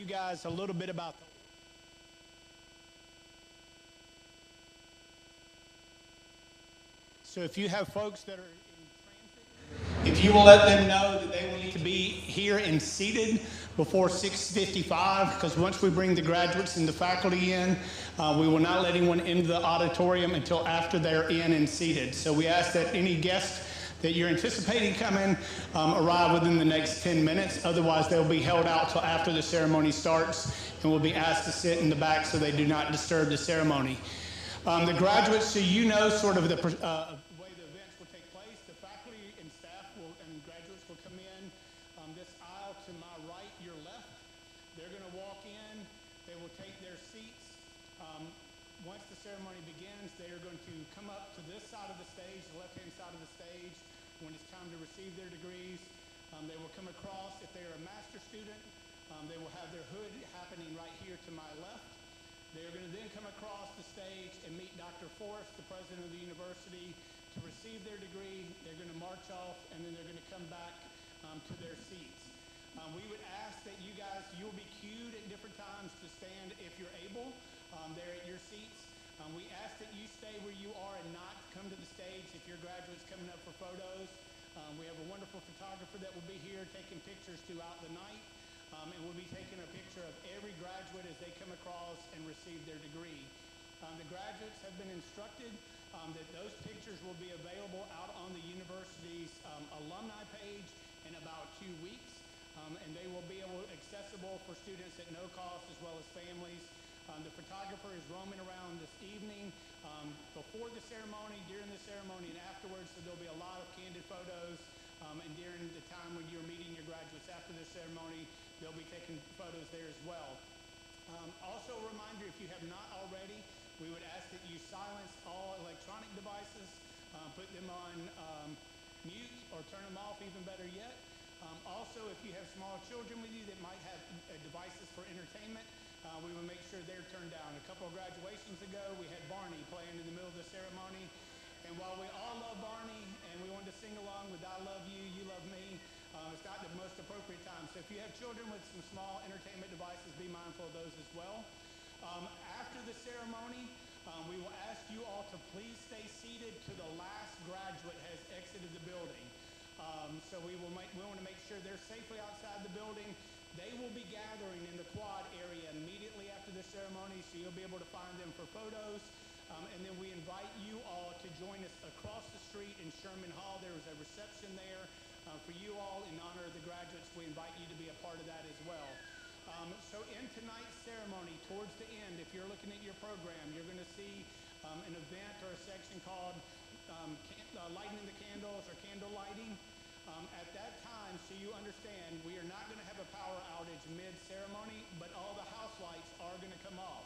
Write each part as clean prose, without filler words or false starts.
guys a little bit about so if you have folks that are in transit, if you will let them know that they will need to be here and seated before 6:55, because once we bring the graduates and the faculty in, we will not let anyone into the auditorium until after they're in and seated. So we ask that any guests that you're anticipating coming arrive within the next 10 minutes. Otherwise, they'll be held out till after the ceremony starts and will be asked to sit in the back so they do not disturb the ceremony. The graduates, so you know sort of the way the events will take place. The faculty and staff and graduates will come in this aisle to my right, your left. They're going to walk in. They will take their seats. Once the ceremony begins, they are going to come up to this side of the stage, the left-hand side of the stage, when it's time to receive their degrees. They will come across. If they are a master's student, they will have their hood happening right here to my left. They are going to then come across the stage and meet Dr. Forrest, the president of the university, to receive their degree. They're going to march off, and then they're going to come back to their seats. We would ask that you guys, you'll be cued at different times to stand if you're able there at your seats. We ask that you stay where you are and not come to the stage if your graduate's coming up for photos. We have a wonderful photographer that will be here taking pictures throughout the night. And we'll be taking a picture of every graduate as they come across and receive their degree. The graduates have been instructed that those pictures will be available out on the university's alumni page in about 2 weeks. And they will be accessible for students at no cost as well as families. The photographer is roaming around this evening before the ceremony, during the ceremony, and afterwards, so there'll be a lot of candid photos. And during the time when you're meeting your graduates after the ceremony, they'll be taking photos there as well. Also a reminder, if you have not already, we would ask that you silence all electronic devices, put them on mute or turn them off, even better yet. Also, if you have small children with you that might have devices for entertainment, we will make sure they're turned down. A couple of graduations ago, we had Barney playing in the middle of the ceremony. And while we all love Barney and we wanted to sing along with I love you, you love me, it's not the most appropriate time. So if you have children with some small entertainment devices, be mindful of those as well. After the ceremony, we will ask you all to please stay seated till the last graduate has exited the building. So we want to make sure they're safely outside the building. They will be gathering in the quad area immediately after the ceremony, so you'll be able to find them for photos. And then we invite you all to join us across the street in Sherman Hall. There is a reception there for you all in honor of the graduates. We invite you to be a part of that as well. So in tonight's ceremony, towards the end, if you're looking at your program, you're going to see an event or a section called Lighting the Candles or Candle Lighting. At that time, so you understand, we are not going to have a power outage mid-ceremony, but all the house lights are going to come off.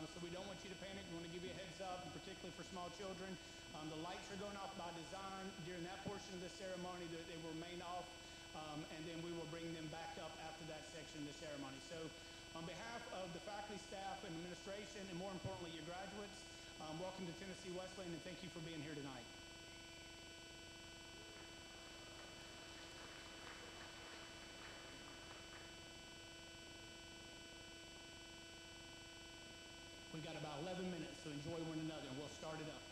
So we don't want you to panic. We want to give you a heads up, and particularly for small children. The lights are going off by design during that portion of the ceremony. They will remain off, and then we will bring them back up after that section of the ceremony. So on behalf of the faculty, staff, and administration, and more importantly, your graduates, welcome to Tennessee Wesleyan, and thank you for being here tonight. We've got about 11 minutes, so enjoy one another, and we'll start it up.